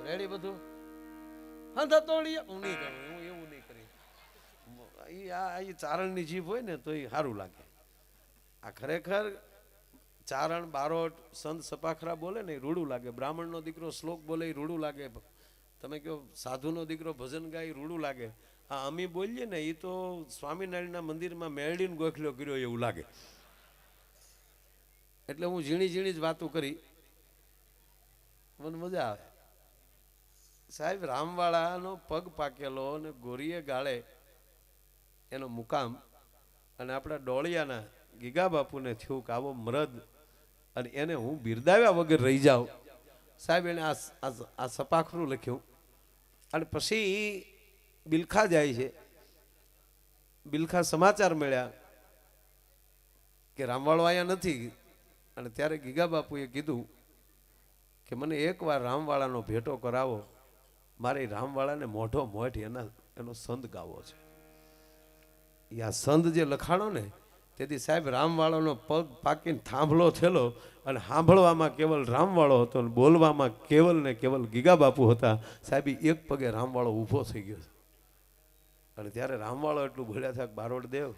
Ready બધું હા ધતોડી હું નહીં કરું, હું એવું નહીં કરી. આ ચારણની જીભ હોય ને તો એ સારું લાગે. આ ખરેખર ચારણ બારોટ સંત સપાખરા બોલે ને એ રૂડું લાગે. બ્રાહ્મણનો દીકરો શ્લોક બોલે એ રૂડું લાગે. તમે કહો સાધુનો દીકરો ભજન ગાય એ રૂડું લાગે. આ અમી બોલીએ ને એ તો સ્વામિનારાયણના મંદિરમાં મેળીને ગોખલો કર્યો એવું લાગે. એટલે હું ઝીણી ઝીણી જ વાતો કરી, મને મજા આવે. સાહેબ રામવાળાનો પગ પાકેલો અને ગોરીએ ગાળે એનો મુકામ, અને આપણા ડોળિયાના ગીગા બાપુને થયું કે આવો મરદ અને એને હું બિરદાવ્યા વગર રહી જાઉં. સાહેબ એને આ સપાખરું લખ્યું અને પછી બિલખા જાય છે. બિલખા સમાચાર મળ્યા કે રામવાળો અહીંયા નથી. અને ત્યારે ગીગા બાપુએ કીધું કે મને એકવાર રામવાળાનો ભેટો કરાવો, મારે રામવાળાને મોઢો મોઢ એનો સંત ગાવો છે. આ સંત જે લખાણો ને તેથી સાહેબ રામવાળાનો પગ પાકીને થાંભલો થયેલો, અને સાંભળવામાં કેવલ રામવાળો હતો અને બોલવામાં કેવલ ને કેવલ ગીગા બાપુ હતા. સાહેબ એક પગે રામવાળો ઊભો થઈ ગયો. અને ત્યારે રામવાળો એટલું બોલ્યા હતા કે બારોટ દેવ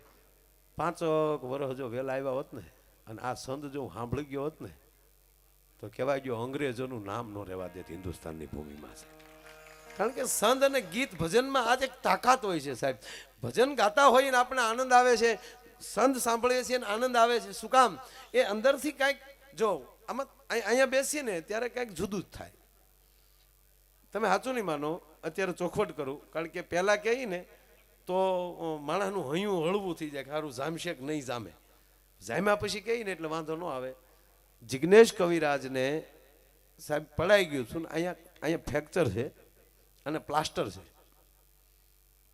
5 વર્ષ જો વહેલા આવ્યા હોત ને અને આ સંત જો સાંભળી ગયો હોત ને તો કહેવાય ગયો અંગ્રેજોનું નામ ન રહેવા દેત હિન્દુસ્તાનની ભૂમિમાં. છે કારણ કે સંત અને ગીત ભજનમાં આજ એક તાકાત હોય છે સાહેબ. ભજન ગાતા હોય ને આપણે આનંદ આવે છે, સંત સાંભળીએ છીએ ને આનંદ આવે છે. શું કામ? એ અંદરથી કાંઈક જો આમાં અહીંયા બેસીએ ને ત્યારે કાંઈક જુદું જ થાય. તમે સાચું નહીં માનો, અત્યારે ચોખવટ કરું, કારણ કે પહેલાં કહીએ ને તો માણસનું હૈયું હળવું થઈ જાય, સારું જામશે કે નહીં જામે. જામ્યા પછી કહીએ ને એટલે વાંધો ન આવે. જિગ્નેશ કવિરાજને સાહેબ પડાઈ ગયું છું ને અહીંયા ફ્રેક્ચર છે અને પ્લાસ્ટર છે.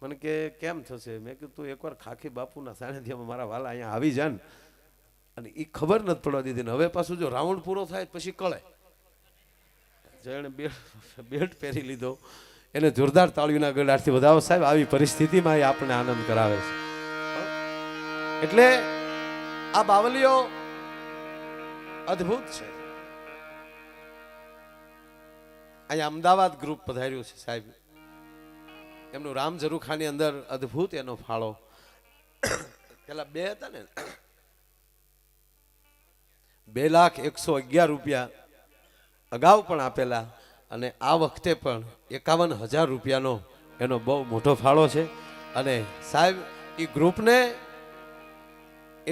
મને કે કેમ થશે? મેં કીધું તું એકવાર ખાખી બાપુના સાનિધ્યમાં મારા વાલા અહીંયા આવી જાય ને, અને એ ખબર નથી પડવા દીધી ને હવે પાછું જો રાઉન્ડ પૂરો થાય પછી કળે. જેણે બેલ્ટ પહેરી લીધો એને જોરદાર તાળીઓના ગળાથી વધાવો સાહેબ. આવી પરિસ્થિતિમાં એ આપણને આનંદ કરાવે છે. એટલે આ બાવલીઓ અદ્ભુત છે. અહીંયા અમદાવાદ ગ્રુપ પધાર્યું છે સાહેબ. એમનું રામ ઝરૂખાની અંદર અદ્ભુત એનો ફાળો. પેલા 2 હતા ને, 2,111 રૂપિયા અગાઉ પણ આપેલા, અને આ વખતે પણ 51,000 રૂપિયાનો એનો બહુ મોટો ફાળો છે. અને સાહેબ એ ગ્રુપને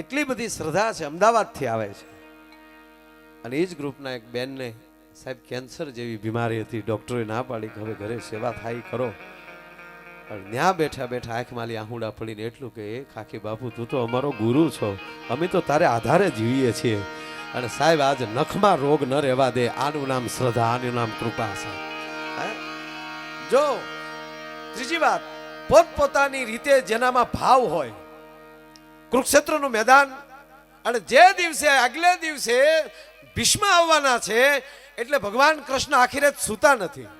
એટલી બધી શ્રદ્ધા છે, અમદાવાદથી આવે છે. અને એ જ ગ્રુપના એક બેનને સાહેબ કેન્સર જેવી બીમારી હતી. ડૉક્ટરે ના પાડી કે હવે ઘરે સેવા થાય કરો. પણ ત્યાં બેઠા બેઠા આંખમાં આહુડા પડીને એટલું કે એ ખાખી બાપુ તું તો અમારો ગુરુ છો, અમે તો તારે આધારે જીવીએ છીએ. અને સાહેબ આજ નખમાં રોગ ન રહેવા દે. આનું નામ શ્રદ્ધા, આનું નામ કૃપા છે. જો ત્રીજી વાત, પોતપોતાની રીતે જેનામાં ભાવ હોય. કુરુક્ષેત્રનું મેદાન, અને જે દિવસે આગલે દિવસે ભીષ્મ આવવાના છે એટલે ભગવાન કૃષ્ણ આખી સૂતા નથી.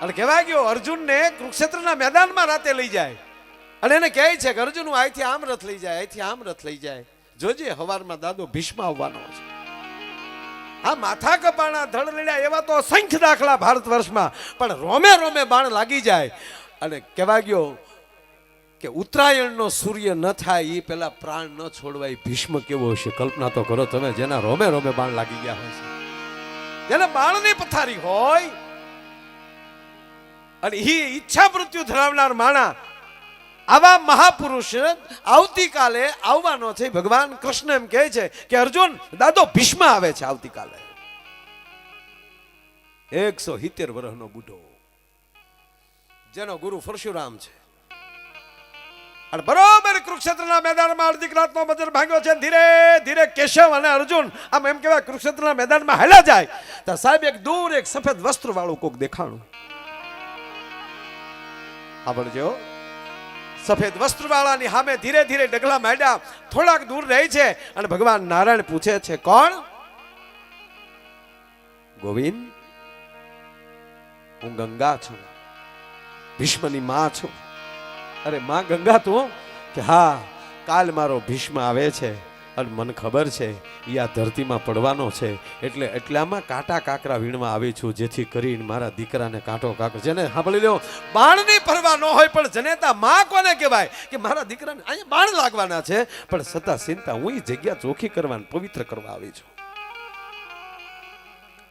અને કહેવાય ગયો અર્જુનને કુરુક્ષેત્રના મેદાનમાં રાતે લઈ જાય અને એને કહે છે કે અર્જુન અહીંથી આમ રથ લઈ જાય, અહીંથી આમ રથ લઈ જાય, જોજે હવારમાં દાદો ભીષ્મ આવવાનો છે. આ માથા કપાણા ધડ લડ્યા એવા તો અસંખ્ય દાખલા ભારત વર્ષમાં, પણ રોમે રોમે બાણ લાગી જાય. અને કહેવાય ગયો કે ઉત્તરાયણનો સૂર્ય ન થાય એ પેલા પ્રાણ ન છોડવાય. ભીષ્મ કેવો હશે કલ્પના તો કરો તમે, જેના રોમે રોમે બાણ લાગી ગયા હોય છે, જેના બાણની પથારી હોય, અને એ ઈચ્છા મૃત્યુ ધરાવનાર માણા. આવા મહાપુરુષ આવતીકાલે આવવાનો છે. ભગવાન કૃષ્ણ એમ કહે છે કે અર્જુન દાદો ભીષ્મ આવે છે આવતીકાલે. 170 વર્ષનો બુઢો, જેનો ગુરુ પરશુરામ છે. અને બરોબર કુરુક્ષેત્રના મેદાનમાં અડધી રાતનો બજર ભાંગ્યો છે. ધીરે ધીરે કેશવ અને અર્જુન આમ એમ કહેવાય કુરુક્ષેત્રના મેદાનમાં હાલ્યા જાય તો સાહેબ એક દૂર એક સફેદ વસ્ત્ર વાળું કોક દેખાણું. સાંભળજો, સફેદ વસ્ત્ર વાળાની સામે ધીરે ધીરે ડગલા માંડ્યા. થોડાક દૂર રહે છે અને ભગવાન નારાયણ પૂછે છે કોણ? ગોવિંદ, હું ગંગા છું, ભીષ્મની માં છું. અરે માં ગંગા તું? કે હા, કાલ મારો ભીષ્મ આવે છે અને મને ખબર છે એ આ ધરતીમાં પડવાનો છે, એટલામાં કાંટા કાંકરા વીણવા આવી છું, જેથી કરીને મારા દીકરાને કાંટો કાંકરો, જેને સાંભળી લો બાણની પરવા ન હોય પણ જનેતા માં કોને કહેવાય કે મારા દીકરાને અહીંયા બાણ લાગવાના છે, પણ સતા ચિંતા હું એ જગ્યા ચોખ્ખી કરવા પવિત્ર કરવા આવી છું.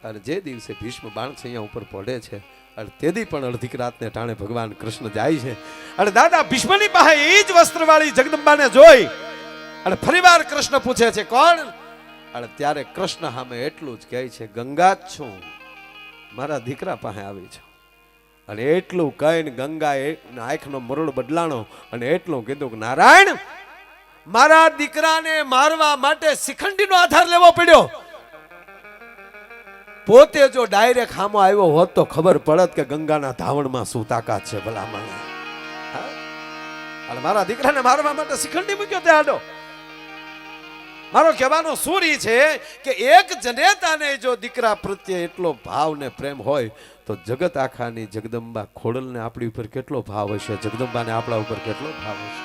અને જે દિવસે ભીષ્મ બાણ અહીંયા ઉપર પડે છે અને તેથી પણ અડધી રાતને ટાણે ભગવાન કૃષ્ણ જાય છે અને દાદા ભીષ્મની પાસે એ જ વસ્ત્રવાળી જગદંબાને જોઈ અને ફરીવાર કૃષ્ણ પૂછે છે કોણ? અને ત્યારે કૃષ્ણ સામે એટલું જ કહે છે ગંગા જ છું, મારા દીકરા પાસે આવી છું. અને એટલું કહીને ગંગાએ આંખનો મરોડ બદલાણો અને એટલું કીધું કે નારાયણ, મારા દીકરાને મારવા માટે શિખંડીનો આધાર લેવો પડ્યો. પોતે જો ડાયરેક્ટ સામો આવ્યો હોત તો ખબર પડત કે ગંગાના ધાવણમાં શું તાકાત છે ભલામણ. અને મારા દીકરાને મારવા માટે શિખંડી મૂક્યો તે આડો. મારો કહેવાનો શું રી છે કે એક જનેતાને જો દીકરા પ્રત્યે એટલો ભાવ ને પ્રેમ હોય તો જગત આખાની જગદંબા ખોડલને આપણી ઉપર કેટલો ભાવ હશે, જગદંબાને આપણા ઉપર કેટલો ભાવ હશે.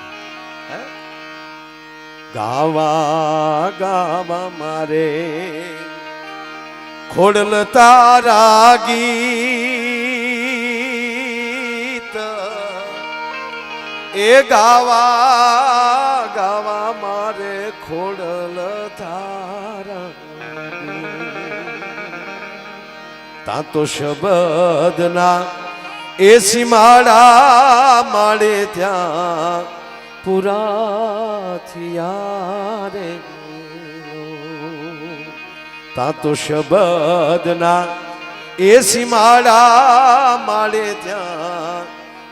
ગાવા ગાવા મારે ખોડલ તારા ગીત, એ ગાવા ગાવા મારે ખોડલ તારા, તા તો શબ્દના એ સીમાડા માળે ત્યાં પૂરા થયા રે, તા તો શબ્દના એ સીમાડા માળે ત્યાં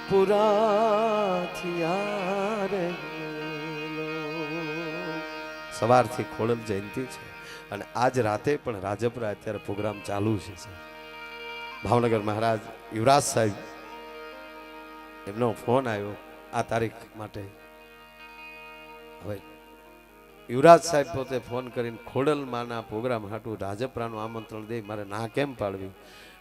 પૂરા થયા રે. સવારથી ખોડલ જયંતિ છે અને આજ રાતે પણ રાજપરા અત્યારે પ્રોગ્રામ ચાલુ છે. ભાવનગર મહારાજ યુવરાજ સાહેબ એમનો ફોન આવ્યો આ તારીખ માટે. હવે યુવરાજ સાહેબ પોતે ફોન કરીને ખોડલમાંના પ્રોગ્રામ હાટું રાજપરાનું આમંત્રણ દે, મારે ના કેમ પાડવી?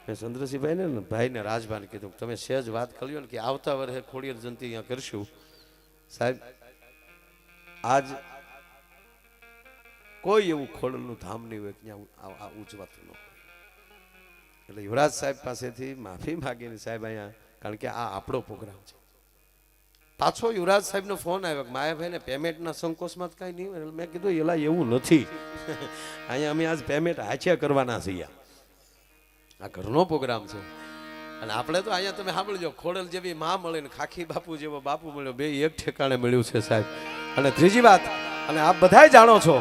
મેં ચંદ્રસિંહભાઈને ને ભાઈને રાજભાઈને કીધું તમે સહેજ વાત કરી લો ને કે આવતા વર્ષે ખોડિયાર જયંતિ અહીંયા કરશું. સાહેબ આજ કોઈ એવું ખોડલનું ધામ નહીં હોય ત્યાં ઉજવાતું ન હોય. એટલે યુવરાજ સાહેબ પાસેથી માફી માગીને સાહેબ અહીંયા, કારણ કે આ આપણો પ્રોગ્રામ છે. પાછો યુવરાજ સાહેબનો ફોન આવ્યો કે માયાભાઈને પેમેન્ટના સંકોચમાં જ કાંઈ નહીં હોય. મેં કીધું એલા એવું નથી, અહીંયા અમે આજ પેમેન્ટ હાચિયા કરવાના છીએ, આ ઘરનો પ્રોગ્રામ છે. અને આપણે તો અહીંયા તમે સાંભળજો ખોડલ જેવી માં મળે ને ખાખી બાપુ જેવો બાપુ મળ્યો, બે એક ઠેકાણે મળ્યું છે સાહેબ. અને ત્રીજી વાત, અને આપ બધાય જાણો છો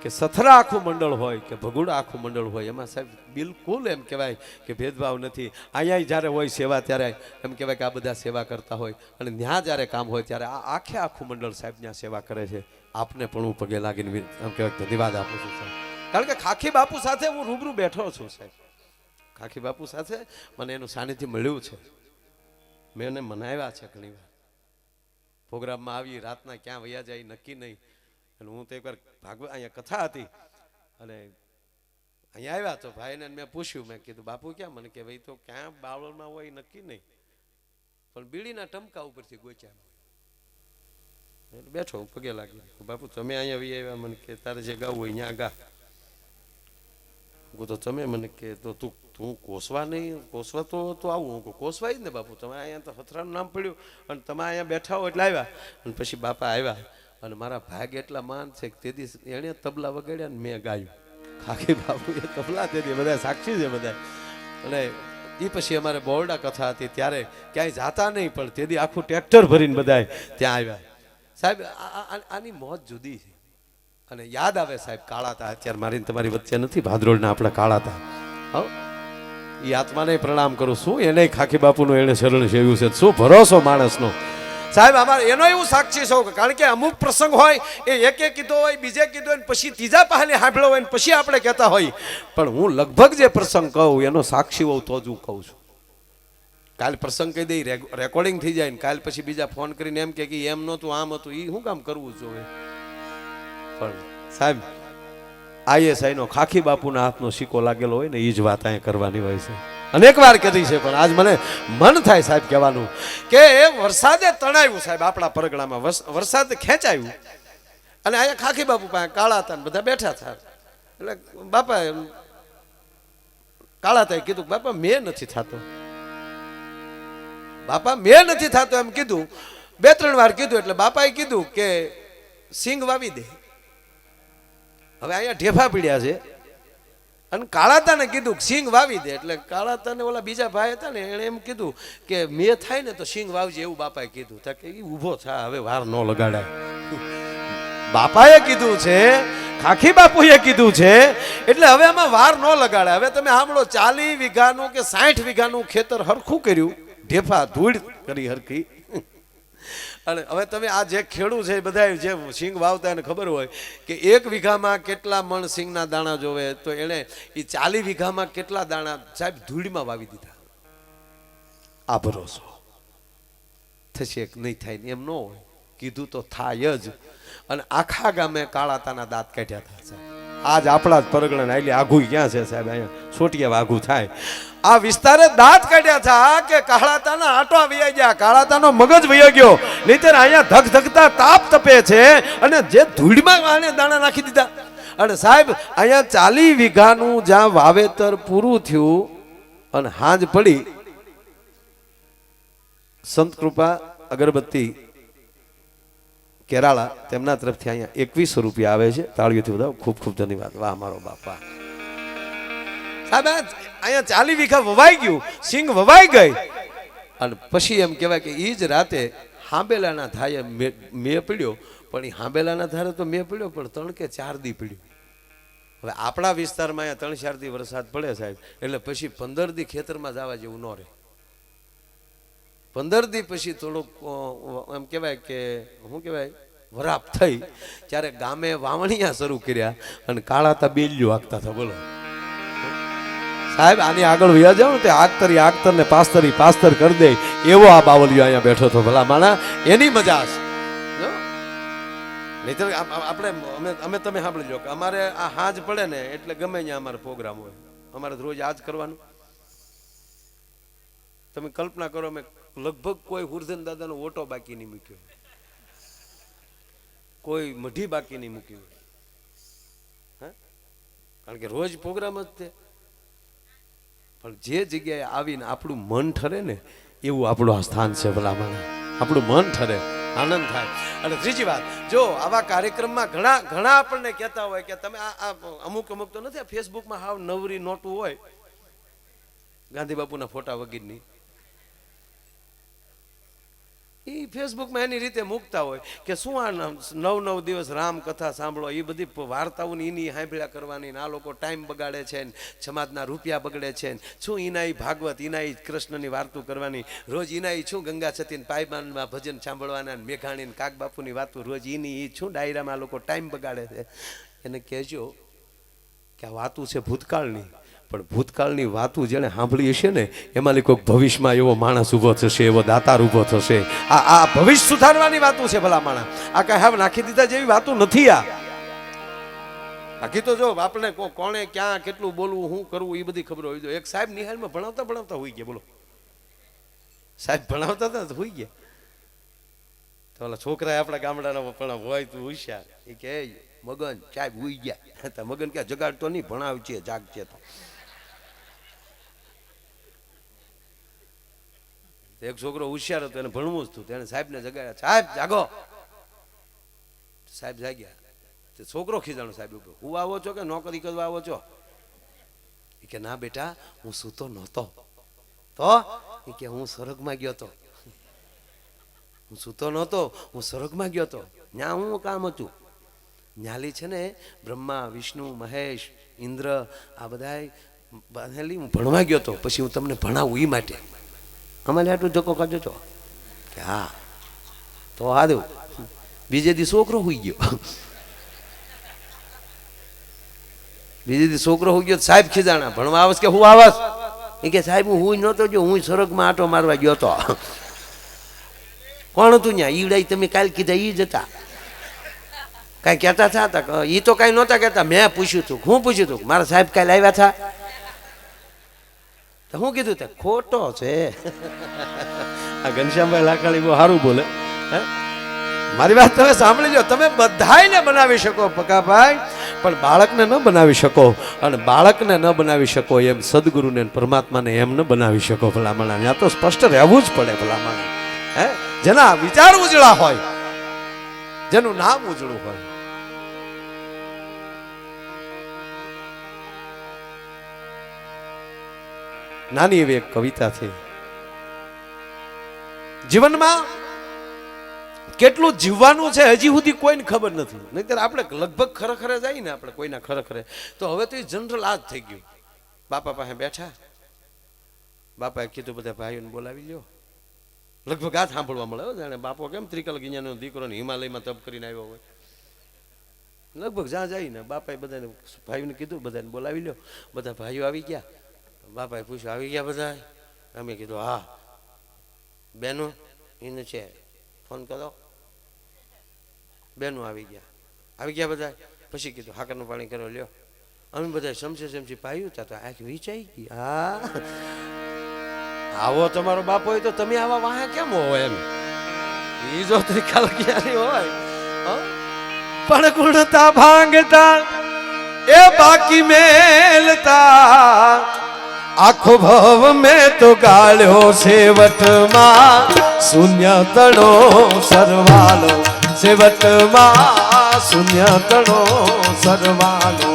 કે સથરા આખું મંડળ હોય કે ભગુડા આખું મંડળ હોય એમાં સાહેબ બિલકુલ એમ કહેવાય કે ભેદભાવ નથી. અહીંયા જ્યારે હોય સેવા ત્યારે એમ કહેવાય કે આ બધા સેવા કરતા હોય અને ત્યાં જ્યારે કામ હોય ત્યારે આ આખું મંડળ સાહેબ ત્યાં સેવા કરે છે. આપને પણ હું પગે લાગીને એમ કહેવાય ધન્યવાદ આપું છું સાહેબ, કારણ કે ખાખી બાપુ સાથે હું રૂબરૂ બેઠો છું સાહેબ. ખાખી બાપુ સાથે મને એનું સાનિધ્ય મળ્યું છે, મેં એને મનાવ્યા છે ઘણી વાર. પ્રોગ્રામમાં આવી રાતના ક્યાં વયા જાય નક્કી નહીં. અને હું તો એકવાર ભાગવત અહીંયા કથા હતી અને અહીંયા આવ્યા તો ભાઈને મેં પૂછ્યું, મેં કીધું બાપુ ક્યાં? મને કે ભાઈ તો ક્યાં બાવળમાં હોય નક્કી નહીં, પણ બીડીના ટમકા ઉપરથી ગોચ્યા. બેઠો પગે લાગી, બાપુ તમે અહીંયા વી આવ્યા, મને કે તારે જે ગાવું હોય ત્યાં ગા. તો તમે મને કે તો તું કોસવા નહીં, કોસવા તો આવું. હું કોસવા જ ને બાપુ, તમે અહીંયા તો હથરાનું નામ પડ્યું અને તમે અહીંયા બેઠા હો એટલે આવ્યા. અને પછી બાપા આવ્યા અને મારા ભાગ એટલા માન છે કે તેથી એણે તબલા વગાડ્યા ને મેં ગાયું. ખાખી બાપુ એ તબલા તેથી બધા સાક્ષી છે બધા. અને એ પછી અમારે બોરડા કથા હતી ત્યારે ક્યાંય જાતા નહીં, પણ તેથી આખું ટ્રેક્ટર ભરીને બધા ત્યાં આવ્યા. સાહેબ આની મોજ જુદી છે. અને યાદ આવે સાહેબ કાળાતા અત્યારે મારી તમારી વચ્ચે નથી, ભાદરોડના આપણા કાળાતા. એ આત્માને પ્રણામ કરું, શું એને ખાખી બાપુનું એને શરણ સેવ્યું છે, શું ભરોસો માણસનો સાહેબ. અમારે એનો એવું સાક્ષી છો, કારણ કે અમુક પ્રસંગ હોય એ એકે કીધો હોય, બીજે કીધો હોય, પછી ત્રીજા પહેલે સાંભળ્યો હોય પછી આપણે કહેતા હોય. પણ હું લગભગ જે પ્રસંગ કહું એનો સાક્ષી હોઉં તો જ હું કહું છું. કાલ પ્રસંગ કહી દઈ રેકોર્ડિંગ થઈ જાય ને કાલ પછી બીજા ફોન કરીને એમ કે એમ નહોતું આમ હતું, એ શું કામ કરવું જોઈએ? પણ સાહેબ ISI નો ખાખી બાપુના હાથનો સિક્કો લાગેલો હોય ને એ જ વાત અહીંયા કરવાની હોય છે. અનેક વાર કરી છે પણ આજ મને મન થાય સાહેબ કહેવાનું કે વરસાદે તણાવ્યું સાહેબ આપણા પરગણામાં, વરસાદ ખેંચાયું અને અહીંયા ખાખી બાપુ પાસે કાળા હતા બધા બેઠા હતા. એટલે બાપા કાળા હતા કીધું બાપા મેં નથી થતો, બાપા મેં નથી થતો એમ કીધું. 2-3 વાર કીધું એટલે બાપાએ કીધું કે સિંગ વાવી દે. હવે અહીંયા ઢેફા પીડ્યા છે અને કાળાતાને કીધું સિંગ વાવી દે. એટલે કાળાતાને ઓલા બીજા ભાઈ હતા ને એણે એમ કીધું કે મેં થાય ને તો સિંગ વાવજે, એવું બાપાએ કીધું. કે એ ઊભો થા, હવે વાર ન લગાડાય. બાપાએ કીધું છે, ખાખી બાપુએ કીધું છે, એટલે હવે આમાં વાર ન લગાડાય. હવે તમે સાંભળો, 40 વીઘાનું કે 60 વીઘાનું ખેતર હરખું કર્યું, ઢેફા ધૂળ કરી હરખી. અને હવે તમે આ જે ખેડૂત છે બધા જે સિંગ વાવતા એને ખબર હોય કે 1 વીઘામાં કેટલા મણ સિંગના દાણા જોવે, તો એણે એ 40 વીઘામાં કેટલા દાણા સાહેબ ધૂળમાં વાવી દીધા. આ ભરોસો થશે કે નહીં થાય એમ ન હોય, કીધું તો થાય જ. અને આખા ગામે કાળાતાના દાંત કાઢ્યા હતા સાહેબ. આજ આપણા જ પરગણા એટલે આઘું ક્યાં છે સાહેબ, અહીંયા સોટિયા આઘું થાય. આ વિસ્તારે દાંત કાઢ્યા હતા કે કાળાતાના આટો વયા ગયા, કાળાતાનો મગજ વયો ગયો. નહીતર અહીંયા ધક ધકતા તાપ તપે છે અને જે ધૂળમાં આને દાણા નાખી દીધા. અને સાહેબ અહીંયા 40 વીઘાનું જ્યાં વાવેતર પૂરું થયું અને હાંજ પડી, સંત કૃપા અગરબત્તી કેરાળા તેમના તરફથી અહીંયા 2100 રૂપિયા આવે છે. તાળીઓથી બધા ખૂબ ખૂબ ધન્યવાદ. વાહ મારો બાપા. સાહેબ અહીંયા 40 વીઘા વવાઈ ગયું, સિંગ વવાઈ ગઈ. અને પછી એમ કહેવાય કે એ જ રાતે હાંબેલાના ધારે મેં પડ્યો. પણ એ હાંબેલાના ધારે તો મેં પડ્યો, પણ 3 કે 4 દી પડ્યો. હવે આપણા વિસ્તારમાં અહીંયા 3-4 દી વરસાદ પડે સાહેબ, એટલે પછી 15 દી ખેતરમાં જવા જેવું ન રહે. 15 દી પછી થોડુંક એમ કહેવાય કે શું કહેવાય વરાપ થઈ, ત્યારે ગામે વાવણિયા શરૂ કર્યા અને કાળાતા બેલ્યું આગતા હતા. બોલો સાહેબ, આની આગળ વયા જાવ ને તે આગતર ને પાસ્તર કરી દે એવો આ બાવલિયો અહીંયા બેઠો હતો. ભલા માણા એની મજા છે. નહીતર આપણે અમે તમે સાંભળી લો કે અમારે આ હાજ પડે ને એટલે ગમે ત્યાં અમારો પ્રોગ્રામ હોય, અમારે રોજ આજ કરવાનું. તમે કલ્પના કરો, અમે લગભગ કોઈ હુરધન દાદાનો ઓટો બાકી નહીં મૂક્યો, કોઈ મઢી બાકી નહીં મૂકી હોય. કારણ કે રોજ પ્રોગ્રામ જ છે. પણ જે જગ્યાએ આવીને આપણું મન ઠરે ને એવું આપણું આ સ્થાન છે. ભલા મને આપણું મન ઠરે, આનંદ થાય. અને ત્રીજી વાત, જો આવા કાર્યક્રમમાં ઘણા આપણને કહેતા હોય કે તમે આ અમુક તો નથી, આ ફેસબુકમાં હાવ નવરી નોટું હોય ગાંધી બાપુના ફોટા વગેરેની, એ ફેસબુકમાં એની રીતે મૂકતા હોય કે શું આ 9 દિવસ રામ કથા સાંભળો, એ બધી વાર્તાઓની એની સાંભળ્યા કરવાની. આ લોકો ટાઈમ બગાડે છે ને સમાજના રૂપિયા બગડે છે ને શું એના ભાગવત, એના કૃષ્ણની વાર્તું કરવાની, રોજ એના શું ગંગા સતી પાયમાનમાં ભજન સાંભળવાના, મેઘાણી કાક બાપુની વાતો રોજ એની શું ડાયરામાં લોકો ટાઈમ બગાડે છે. એને કહેજો કે આ વાતું છે ભૂતકાળની, પણ ભૂતકાળની વાતો જેને સાંભળી હશે ને એમાં કોઈક ભવિષ્યમાં એવો માણસ ઊભો થશે, એવો દાતાર ઊભો થશે. આ ભવિષ્ય સુધારવાની વાતો છે. ભલા માણસ આ કઈ હાવ નાખી દીધા જેવી વાતો નથી. બાકી તો જો આપણે કોણે ક્યાં કેટલું બોલવું, શું કરવું એ બધી ખબર હોય. એક સાહેબ નિહાળમાં ભણાવતા હોઈ ગયા. બોલો સાહેબ ભણાવતા હતા હોઈ ગયા. તો ઓલા છોકરા આપણા ગામડાના પણ હોય તું હોશિયાર, એ કે મગન સાહેબ હોઈ ગયા. મગન ક્યાં જગાડતો નહીં, ભણાવ છે જાગશે. તો એક છોકરો હોશિયાર હતો, એને ભણવું જ હતું, તેને સાહેબને જગાડ્યા, સાહેબ જાગો. સાહેબ જાગ્યા. છોકરો ખીજાણો, સાહેબ હું આવો છો કે નોકરી કરવા આવો છો? એ કે ના બેટા હું સૂતો નહોતો. તો એ કે હું સ્વર્ગમાં ગયો હતો. હું સૂતો નહોતો, હું સ્વર્ગમાં ગયો હતો. ત્યાં હું કામ હતું. ન્યાલી છે ને બ્રહ્મા વિષ્ણુ મહેશ ઇન્દ્ર આ બધા હું ભણવા ગયો હતો. પછી હું તમને ભણાવું એ માટે અમારે આટલું ધક્કો કાઢો છો કે હા તો આ દઉં. બીજે દી છોકરો હોઈ ગયો. બીજે દી છોકરો હોઈ ગયો. સાહેબ ખીજાણા, ભણવા આવસ કે હું આવસ? એ કે સાહેબ હું નહોતો જો, હું સ્વર્ગમાં આટો મારવા ગયો હતો. કોણ હતું ત્યાં? ઈડાઈ તમે કાલ કીધા ઈ જ હતા. કઈ કહેતા હતા? એ તો કઈ નહોતા કહેતા. મેં પૂછ્યું હતું. હું પૂછ્યું હતું મારા સાહેબ કાલે આવ્યા હતા? તો હું કીધું તે ખોટો છે. આ ઘનશ્યામભાઈ લાખાણી બહુ સારું બોલે. મારી વાત તમે સાંભળી લો, તમે બધાયને બનાવી શકો પકાભાઈ, પણ બાળકને ન બનાવી શકો. અને બાળકને ન બનાવી શકો એમ સદગુરુને પરમાત્માને એમ ન બનાવી શકો ભલામણા. ત્યાં તો સ્પષ્ટ રહેવું જ પડે ભલામણા. હે, જેના વિચાર ઉજળા હોય, જેનું નામ ઉજળું હોય. નાની એવી એક કવિતા છે. જીવનમાં કેટલું જીવવાનું છે હજી સુધી કોઈને ખબર નથી. નહીતર આપણે લગભગ ખરેખરે જાય ને, આપણે કોઈના ખરેખરે તો હવે તો એ જનરલ આ જ થઈ ગયું. બાપા પાસે બેઠા, બાપાએ કીધું બધા ભાઈઓને બોલાવી લ્યો. લગભગ આ સાંભળવા મળે. જાણે બાપો કેમ ત્રિકલ ગિયાનો દીકરો ને હિમાલયમાં તપ કરીને આવ્યો હોય. લગભગ જ્યાં જાય ને બાપાએ બધાને ભાઈઓને કીધું બધાને બોલાવી લ્યો. બધા ભાઈઓ આવી ગયા. બાપાએ પૂછ્યું આવી ગયા બધા? અમે કીધું હા. બેનો એને છે ફોન કરો. બેનો આવી ગયા બધા. પછી કીધું હાકરનું પાણી કરો લ્યો. અમે બધા સમજી પાયું તા તો આંખ વિચાઈ ગઈ. હા, આવો તમારો બાપ હોય તો તમે આવા વાહે કેમ હોય એમ. એ જો ત્રિકાલ જ્ઞાની હોય પણ ગુણતા ભાંગતા એ બાકી મેલતા. આખો ભવ મેં તો ગાળ્યો સેવટમાં, શૂન્ય તણો સરવાલો સેવટમાં, શૂન્ય તણો સરવાલો.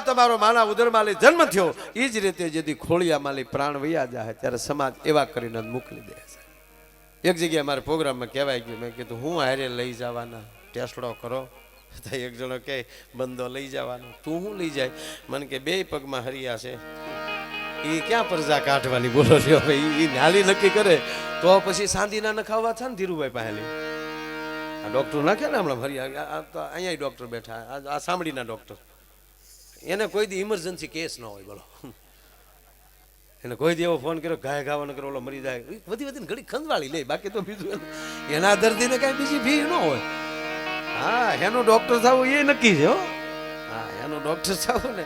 તમારો માના ઉદરમાલી જન્મ થયો એ જ રીતે જેથી ખોળિયામાલી પ્રાણ વયા જાય ત્યારે સમાજ એવા કરીને મોકલી દે છે. એક જગ્યાએ મારે પ્રોગ્રામમાં કહેવાય ગયું, મેં કીધું હું હારે લઈ જવાના, ટેસ્ટડો કરો. એક જણો કે બંદો લઈ જવાનો. તું હું લઈ જાય? મને કે બે પગમાં હરિયા છે, એ ક્યાં પરજા કાઢવાની બોલો છો ભાઈ. એ નાલી નક્કી કરે તો પછી સાંધીના નખાવવા છે ને ધીરુભાઈ પહેલી આ ડોક્ટર નાખે ને હમણાં હરિયા. અહીંયા ડોક્ટર બેઠા, આ સાંભળીના ડોક્ટર. એને કોઈ દી ઇમરજન્સી કેસ ન હોય બોલો. એને કોઈ દી એવો ફોન કર્યો ગાય ગાવાનો કરો ઓલો મરી જાય, વધી વધીને ઘડી ખંજવાળી લે. બાકી તો બીજું એના દર્દીને કાંઈ બીજી ભી ન હોય. હા, એનું ડોક્ટર થવું એ નક્કી છે. હા, એનું ડોક્ટર થવું ને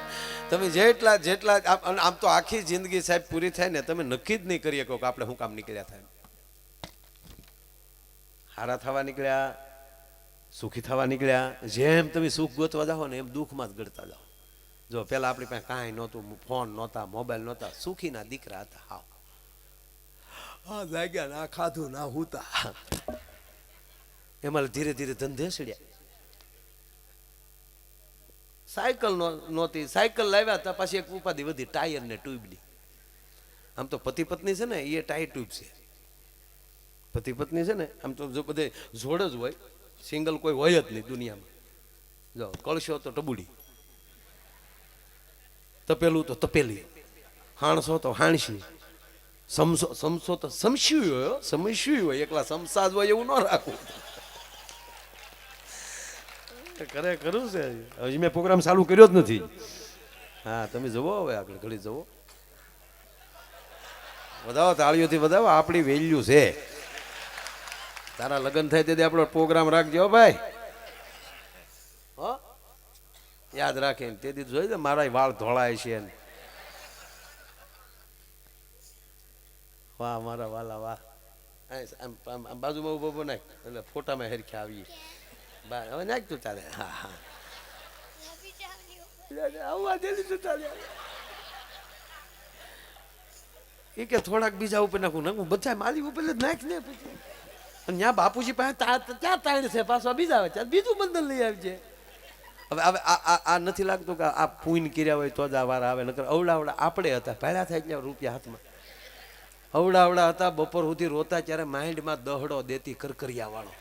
તમે જેટલા આમ તો આખી જિંદગી સાહેબ પૂરી થાય ને તમે નક્કી જ નહીં કરી શકો કે આપણે શું કામ નીકળ્યા થાય. હારા થવા નીકળ્યા, સુખી થવા નીકળ્યા. જેમ તમે સુખ ગોતવા જાઓ ને એમ દુઃખમાં જ ગળતા જાઓ. જો પેલા આપણી પાસે કાંઈ નહોતું, ફોન નહોતા, મોબાઈલ નહોતા, સુખીના દીકરા હતા. હાવ હા, જાગ્યા ના ખાધું ના હુતા. એમાં ધીરે ધીરે ધંધે સડ્યા. સાયકલ નહોતી, સાયકલ લાવ્યા હતા. પાછી એક ઉપાધિ વધી ટાયર ને ટ્યુબની. આમ તો પતિ પત્ની છે ને એ ટાયર ટ્યુબ છે. પતિ પત્ની છે ને આમ તો જો બધે જોડ જ હોય, સિંગલ કોઈ હોય જ નહીં દુનિયામાં. જો કળશો તો ટબુડી, તપેલું તો તપેલી, હાણસો તો હાણસી, સમસો તો સમસ્યું હોય, સમસ્યું હોય. એકલા સમસા જ હોય એવું ન રાખવું. કરે કરું છે. હજી મેં પ્રોગ્રામ ચાલુ કર્યો જ નથી. હા, તમે જવો હવે આગળ ઘડી જવો. વધાવો તાળીઓથી વધાવો. આપણી વેલ્યુ છે. તારા લગ્ન થાય તેથી આપણો પ્રોગ્રામ રાખજો ભાઈ. યાદ રાખે તેથી જોઈ દે મારા વાળ ધોળાય છે. વાહ મારા વાલા વાહ. બાજુમાં ઉભો નાખ એટલે ફોટામાં હેરખ્યા આવીએ. હવે નાખ તું ચાલે. હા હા, એ કે થોડાક બીજા ઉપર નાખું નાખું બધા માલી ઉપર જ નાખ ને પછી અને ત્યાં બાપુજી પાસે ત્યાં તાણ છે પાછો બીજા આવે ત્યાં બીજું બંધન લઈ આવજે. હવે હવે આ નથી લાગતું કે આ પૂન કર્યા હોય તો જ આ વાર આવે, નકર અવડાવડા આપણે હતા ભાડા થાય એટલે રૂપિયા હાથમાં અવડાવડા હતા. બપોર સુધી રોતા ત્યારે માઇન્ડમાં દહડો દેતી કરકરિયા વાળો,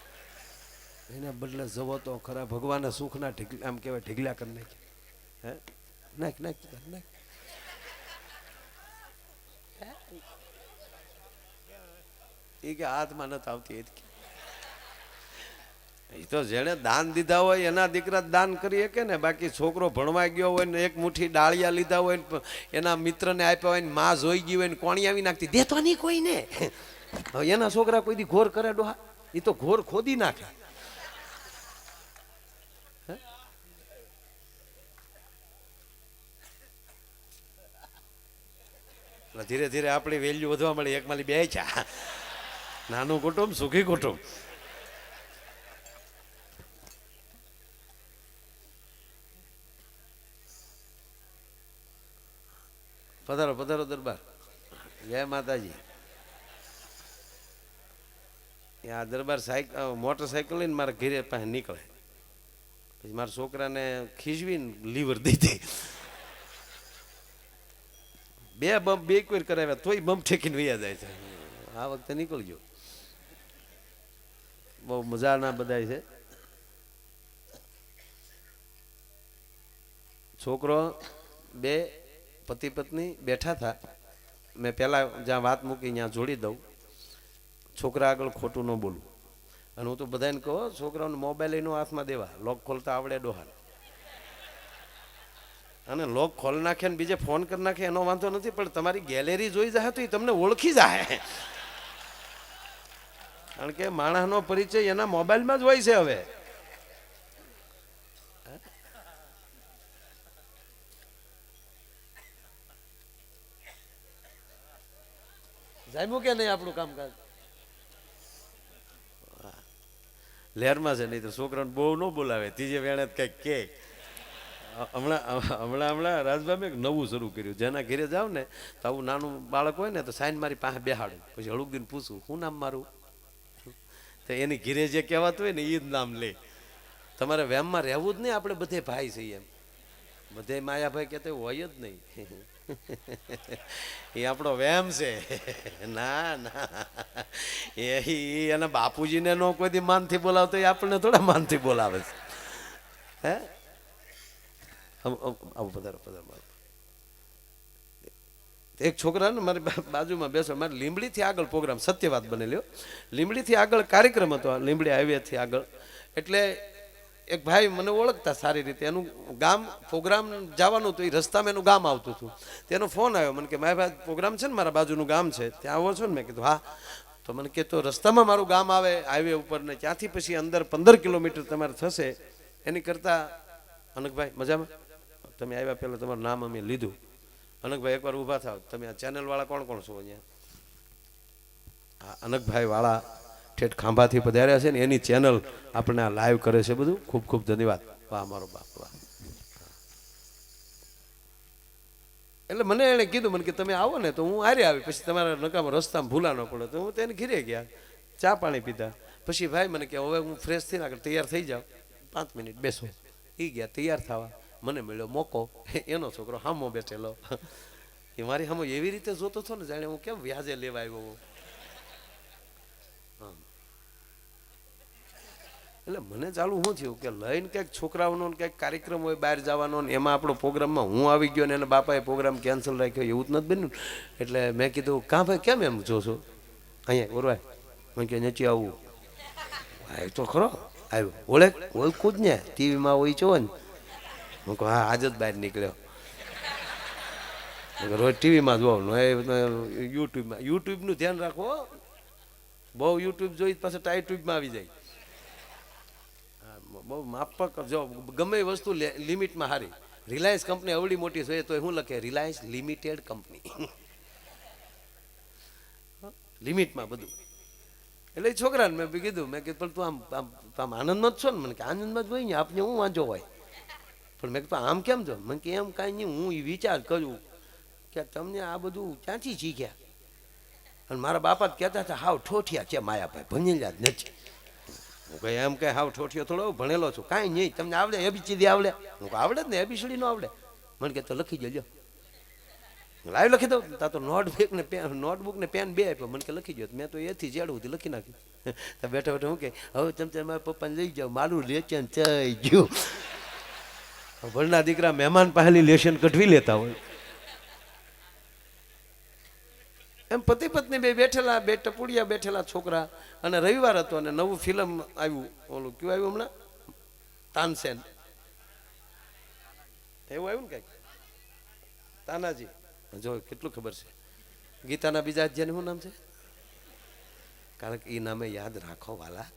એના બદલે જવો તો ખરા ભગવાને સુખના ઢીકલા આમ કહેવાય ઢીકલા કરી નાખી. હે નાખ નાખ નાખ એ કે હાથમાં નથી આવતી. એ તો જેને દાન દીધા હોય એના દીકરા દાન કરીએ કે ને, બાકી છોકરો ભણવા ગયો હોય ને એક મુઠ્ઠી ડાળિયા લીધા હોય ને એના મિત્રને આપ્યા હોય ને માં જોઈ ગઈ હોય ને કોણી આવી નાખતી દેતો નહીં કોઈને. એના છોકરા કોઈ દી ઘોર કરે ડોહા, એ તો ઘોર ખોદી નાખે. ધીરે ધીરે આપણી વેલ્યુ વધવા મળી. એક માલી બે છે નાનું કુટુંબ સુખી કુટુંબ. પધારો પધારો દરબાર, જય માતાજી. આ દરબાર મોટરસાઇકલ લઈને મારા ઘરે પાસે નીકળે, પછી મારા છોકરાને ખીજવીને લીવર દીધી. બે બમ્પ બે કોઈ કરાવ્યા તોય બમ્પ ઠેકીને વૈયા જાય છે. આ વખતે નીકળજો, બહુ મજાના બધા છે. છોકરો બે પતિ પત્ની બેઠા હતા, મેં પહેલા જ્યાં વાત મૂકી ત્યાં જોડી દઉં. છોકરા આગળ ખોટું ન બોલું, અને હું તો બધાને કહું છોકરાઓને મોબાઈલ એનો હાથમાં દેવા, લોક ખોલતા આવડે ડોહાને. અને લોક ખોલ નાખે ને બીજે ફોન કરી નાખે એનો વાંધો નથી, પણ તમારી ગેલેરી જોઈ જાય તો એ તમને ઓળખી જાય. કારણ કે માણસનો પરિચય એના મોબાઈલમાં જ હોય છે. હવે જામ્યું કે નહીં આપણું કામકાજ? લહેરમાં છે, નહીં તો છોકરાને બહુ ન બોલાવે, ત્રીજે વેણે કંઈક કે. હમણાં રાજભાઈ મેં નવું શરૂ કર્યું. જેના ઘરે જાવ ને તો આવું નાનું બાળક હોય ને તો સાઈન મારી પાસે બેહાડું, પછી હળુક દિન પૂછું શું નામ મારું, તો એની ઘરે જે કહેવાતું હોય ને એ જ નામ લે. તમારે વેમમાં રહેવું જ નહીં, આપણે બધે ભાઈ છીએ એમ. બધે માયાભાઈ કહેતા હોય જ નહીં, એ આપણો વેમ છે. ના ના, એના બાપુજીને નો કોઈ દી માનથી બોલાવતો, એ આપણને થોડા માનથી બોલાવે છે. હે આવું પધારો પધારો. એક છોકરાને મારી બાજુમાં બેસો, મારે લીંબડીથી આગળ પ્રોગ્રામ, સત્ય વાત બનેલો, લીંબડીથી આગળ કાર્યક્રમ હતો, લીંબડી હાઈવેથી આગળ. એટલે એક ભાઈ મને ઓળખતા સારી રીતે, એનું ગામ પ્રોગ્રામ જવાનું હતું, એ રસ્તામાં એનું ગામ આવતું હતું. તેનો ફોન આવ્યો મને કે મારી ભાઈ પ્રોગ્રામ છે ને મારા બાજુનું ગામ છે, ત્યાં આવો છો ને? મેં કીધું હા. તો મને કે તો રસ્તામાં મારું ગામ આવે હાઈવે ઉપર ને ત્યાંથી પછી અંદર 15 કિલોમીટર તમારે થશે, એની કરતાં અનકભાઈ મજામાં તમે આવ્યા પહેલાં તમારું નામ અમે લીધું. અનકભાઈ એકવાર ઊભા થાવ, તમે આ ચેનલવાળા કોણ કોણ છો અહીંયા? હા, અનકભાઈ વાળા ઠેઠ ખાંભાથી પધાર્યા છે ને, એની ચેનલ આપણને આ લાઈવ કરે છે બધું. ખૂબ ખૂબ ધન્યવાદ. વાહ મારો બાપ વાહ. એટલે મને એણે કીધું મને કે તમે આવો ને તો હું હારે આવી, પછી તમારા નકામો રસ્તામાં ભૂલા ન પડે. તો હું તેને ઘીરે ગયા, ચા પાણી પીધા. પછી ભાઈ મને કે હવે હું ફ્રેશ થઈને આગળ તૈયાર થઈ જાઉં, 5 મિનિટ બેસો. એ ગયા તૈયાર થવા, મને મળ્યો મોકો, એનો છોકરો હામો બેઠેલો. એ મારી હામો એવી રીતે જોતો હતો ને જાણે હું કેમ વ્યાજે લેવા આવ્યો. એટલે મને ચાલુ શું થયું કે લઈને કંઈક છોકરાઓનો કંઈક કાર્યક્રમ હોય બહાર જવાનો ને એમાં આપણો પ્રોગ્રામમાં હું આવી ગયો ને એના બાપાએ પ્રોગ્રામ કેન્સલ રાખ્યો, એવું જ નથી બન્યું. એટલે મેં કીધું કાં ભાઈ કેમ એમ જોશો અહીંયા ઓરવાય? મને કે નથી આવવું. આવ્યો તો ખરો, આવ્યો ઓળખું જ ને, ટીવીમાં હોય છો ને. હું કહું હા આજ જ બહાર નીકળ્યો. રોજ ટીવીમાં જોવાનું, યુટ્યુબનું ધ્યાન રાખો, બહુ યુટ્યુબ જોઈ પાછું ટાઈટ ટ્યુબમાં આવી જાય. બહુ માપક જો, ગમે વસ્તુ લિમિટમાં સારી. રિલાયન્સ કંપની અવડી મોટી છે તો શું લખે? રિલાયન્સ લિમિટેડ કંપની, લિમિટમાં બધું. એટલે છોકરાને મેં કીધું, મેં કીધું પણ તું આમ આનંદમાં જ છો ને? મને કે આનંદમાં જ હોય ને, આપને હું વાંચો હોય. પણ મેં કીધું આમ કેમ છો? મને કે એમ કાંઈ નહીં, હું એ વિચાર કરું કે તમને આ બધું ક્યાંથી શીખ્યા. અને મારા બાપા જ કહેતા હતા હાવ ઠોઠિયા છે માયાભાઈ, ભણેલા જ નથી. હું કહે એમ કે હાવ ઠોઠિયો થોડો ભણેલો છું. કાંઈ નહીં, તમને આવડે એબીસીડી આવડે? હું કહું આવડે જ ને, એબીસીડી નો આવડે? મને કે તો લખી જજો. લાવી લખી દઉં. તા તો નોટબુક ને પેન બે આપ્યો. મને કે લખી ગયો. મેં તો એથી જેડું હતી લખી નાખ્યું. બેઠા બેઠા હું કે હવે તમે મારા પપ્પાને લઈ જાઓ, મારું લેચન થઈ ગયું. ભણના દીકરા મહેમાન પહેલી લેશન કઢવી લેતા હોય એમ પતિ પત્ની બે બેઠેલા, બે ટપુડિયા બેઠેલા છોકરા. અને રવિવાર હતો અને નવું ફિલ્મ આવ્યું, ઓલું કયું આવ્યું હમણાં, તાનસેન એવું આવ્યું ને કઈક, તાનાજી. જો કેટલું ખબર છે. ગીતાના બીજા અધ્યાયનું શું નામ છે? કારણ કે એ નામે યાદ રાખો વાલા.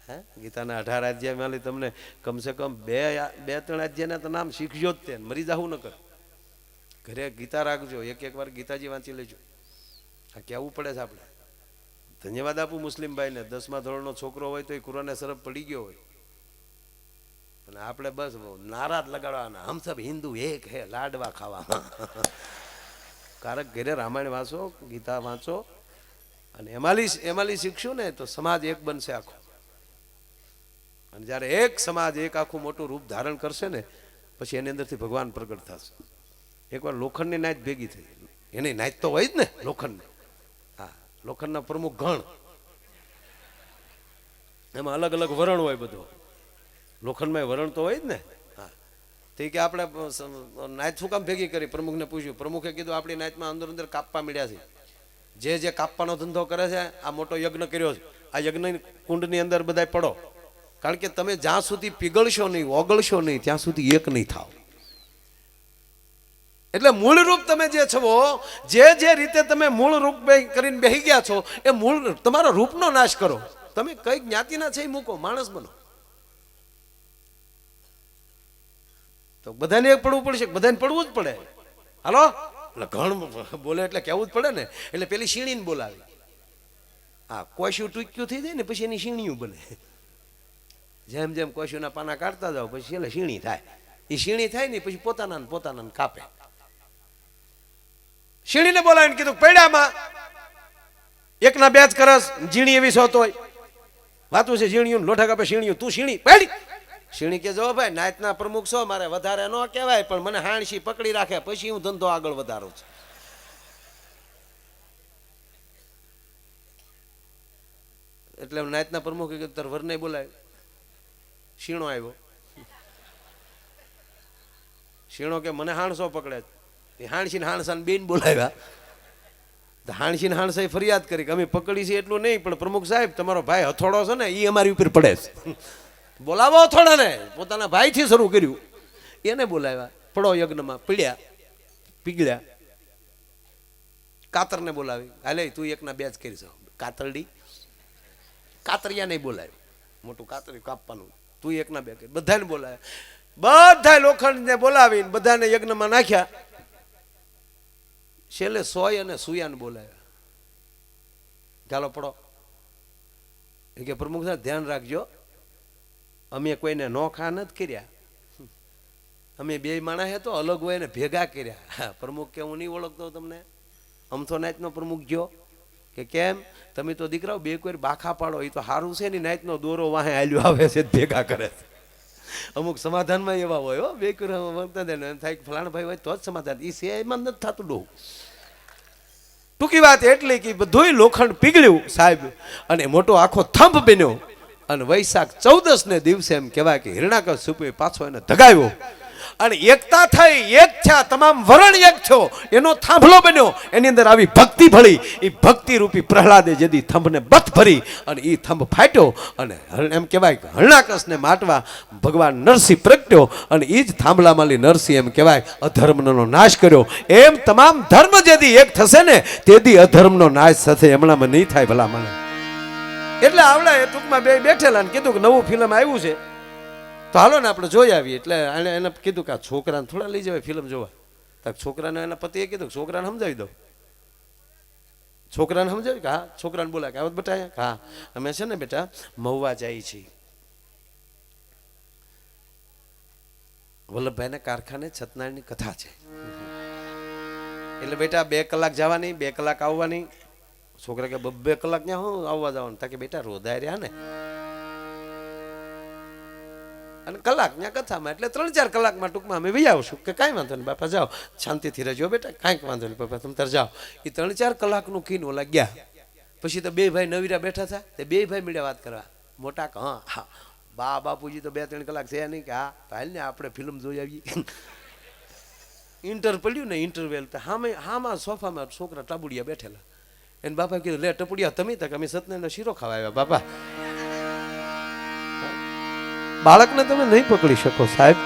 હે ગીતાના 18 અધ્યાયમાં તમને કમસે કમ બે ત્રણ અધ્યાયના તો નામ શીખજો જ. તે મરી જાવું ન કર. ઘરે ગીતા રાખજો, એક વાર ગીતાજી વાંચી લેજો. આ કહેવું પડે છે આપણે. ધન્યવાદ આપું મુસ્લિમ ભાઈને, 10મા ધોરણનો છોકરો હોય તો એ કુરાને સરફ પડી ગયો હોય, અને આપણે બસ નારા જ લગાડવાના, હમ સબ હિન્દુ એક હે, લાડવા ખાવા. કારક ઘરે રામાયણ વાંચો, ગીતા વાંચો, અને એમાલી શીખશું ને તો સમાજ એક બનશે આખો. અને જ્યારે એક સમાજ એક આખું મોટું રૂપ ધારણ કરશે ને પછી એની અંદરથી ભગવાન પ્રગટ થશે. એકવાર લોખંડની નાચ ભેગી થઈ. એની નાચ તો હોય જ ને લોખંડની. હા, લોખંડના પ્રમુખ ગણ, એમાં અલગ અલગ વરણ હોય બધો. લોખંડમાં વરણ તો હોય જ ને. હા, તો કે આપણે નાચ શું કામ ભેગી કરી? પ્રમુખને પૂછ્યું. પ્રમુખે કીધું આપણી નાચમાં અંદર અંદર કાપવા મળ્યા છે. જે કાપવાનો ધંધો કરે છે, આ મોટો યજ્ઞ કર્યો છે, આ યજ્ઞ કુંડની અંદર બધાય પડો. કારણ કે તમે જ્યાં સુધી પીગળશો નહીં, ઓગળશો નહીં, ત્યાં સુધી એક નહીં થાવ. એટલે મૂળ રૂપ તમે જે છો, જે રીતે તમે મૂળ રૂપ કરીને બેસી ગયા છો, એ મૂળ તમારા રૂપનો નાશ કરો. તમે કઈ જ્ઞાતિના છે એ મૂકો, માણસ બનો. તો બધાને એક પડવું પડશે, બધાને પડવું જ પડે. હાલો, એટલે ઘણ બોલે એટલે કહેવું જ પડે ને. એટલે પેલી શીણીને બોલાવી. હા, કોશું ટૂંક્યું થઈ જાય ને પછી એની શીણીયું બને. જેમ જેમ કોશુના પાના કાઢતા જાઓ પછી એટલે શીણી થાય. એ શીણી થાય ને પછી પોતાના કાપે. શીણીને બોલાવીને કીધું પૈડામાં એકના બે જ કરસ, ઝીણી એવી સોત હોય. વાતું છે ઝીણીયું, લોઠા કાપે શીણીયું, તું શીણી પૈડી. શીણી કે જો ભાઈ નાયતના પ્રમુખ છો, મારે વધારે ન કહેવાય, પણ મને હાણસી પકડી રાખે પછી હું ધંધો આગળ વધારું છું. એટલે નાયતના પ્રમુખે કીધું તાર વરને બોલાય. શીણો આવ્યો. શીણો કે મને હાણસો પકડે. હાણસી ને હાણસાને બેન બોલાવ્યા. હાણસી ને હાણસાએ ફરિયાદ કરી કે અમે પકડી છે એટલું નહીં, પણ પ્રમુખ સાહેબ તમારો ભાઈ હથોડો છે ને એ અમારી ઉપર પડે છે. બોલાવો હથોડાને. પોતાના ભાઈથી શરૂ કર્યું. એને બોલાવ્યા. પડો યજ્ઞમાં પીડ્યા, પીગળ્યા. કાતરને બોલાવી. હાલે તું એકના બે જ કરી છો. કાતરડી કાતરિયા નહીં બોલાવ્યું. મોટું કાતરી કાપવાનું. તું એકના બે કરી. બધાને બોલાવ્યા. બધા લોખંડને બોલાવીને બધાને યજ્ઞમાં નાખ્યા. છેલ્લે સોય અને સુયાને બોલાવ્યા. ચાલો પડો. એ કે પ્રમુખ સાહેબ ધ્યાન રાખજો, અમે કોઈને નોખા નથી કર્યા. અમે બે માણસે તો અલગ હોય ને ભેગા કર્યા. પ્રમુખ કે હું નહીં ઓળખતો તમને. અમથો નાચનો પ્રમુખ ગયો કે કેમ તમે તો દીકરાઓ બે કોઈ બાખા પાડો, એ તો સારું છે ને નાચનો દોરો વાહે હાલ્યો આવે છે ભેગા કરે છે. અમુક સમાધાનમાં એવા હોય હો, બે થાય ફલાણા ભાઈ હોય તો જ સમાધાન. એ છે એમાં નથી થતું ડોહ. ટૂંકી વાત એટલી કે બધું લોખંડ પીગળ્યું સાહેબ, અને મોટો આખો થંભ બન્યો. અને વૈશાખ 14 ને દિવસે એમ કહેવાય કે હિરણાકશ સુપે પાછો એને ધગાવ્યો. અને એકતા થઈ, એક થયા, તમામ વરણ એક થયો, એનો થાંભલો બન્યો. એની અંદર આવી ભક્તિ ભળી. એ ભક્તિ રૂપી પ્રહલાદે જેથી થંભને બથ ભરી અને એ થંભ ફાટ્યો. અને એમ કહેવાય કે હરણાકશને માટવા ભગવાન નરસિંહ પ્રગટ્યો. અને એ જ થાંભલામાંલી નરસિંહ એમ કહેવાય અધર્મનો નાશ કર્યો. એમ તમામ ધર્મ જેથી એક થશે ને તેથી અધર્મનો નાશ થશે, હમણાંમાં નહીં થાય ભલા મને. એટલે આવડા એ ટૂંકમાં બે બેઠેલા ને કીધું કે નવું ફિલ્મ આવ્યું છે તો હાલો ને આપણે જોઈ આવીએ. એટલે એને કીધું કે આ છોકરાને થોડા લઈ જવાય ફિલ્મ જોવા. છોકરાને એના પતિએ કીધું છોકરાને સમજાવી દો. છોકરાને સમજાવી કે હા. છોકરાને બોલા કે આવો બેટા. હા અમે છે ને બેટા મહુવા જાય છીએ. વલ્લભભાઈને કારખાને સત્યનારાયણની કથા છે. એટલે બેટા 2 કલાક જવાની, 2 કલાક આવવાની. છોકરા કે 2 કલાક ત્યાં હું આવવા જવાનું તા કે બેટા રોધાય રહ્યા ને અને કલાક ત્યાં કથામાં એટલે 3-4 કલાકમાં ટૂંકમાં અમે વહી આવશું કે કાંઈ વાંધો નહીં બાપા જાઓ શાંતિથી રહેજો બેટા કાંઈક વાંધો નહીં બાપા તમે તાર જાઓ એ 3-4 કલાકનું કીન ઓલા ગયા પછી તો 2 ભાઈ નવીરા બેઠા હતા તે 2 ભાઈ મળ્યા વાત કરવા મોટા કે હા હા બાપુજી તો 2-3 કલાક છે નહીં કે હા હાલ ને આપણે ફિલ્મ જોઈ આવીએ ઇન્ટર પડ્યું ને ઇન્ટરવેલ તો હામાં સોફામાં છોકરા ટાબુડિયા બેઠેલા એને બાપા કીધું લે ટપુડિયા તમે તક અમે સત્યનારાયણનો શીરો ખાવા આવ્યા બાપા બાળકને તમે નહીં પકડી શકો સાહેબ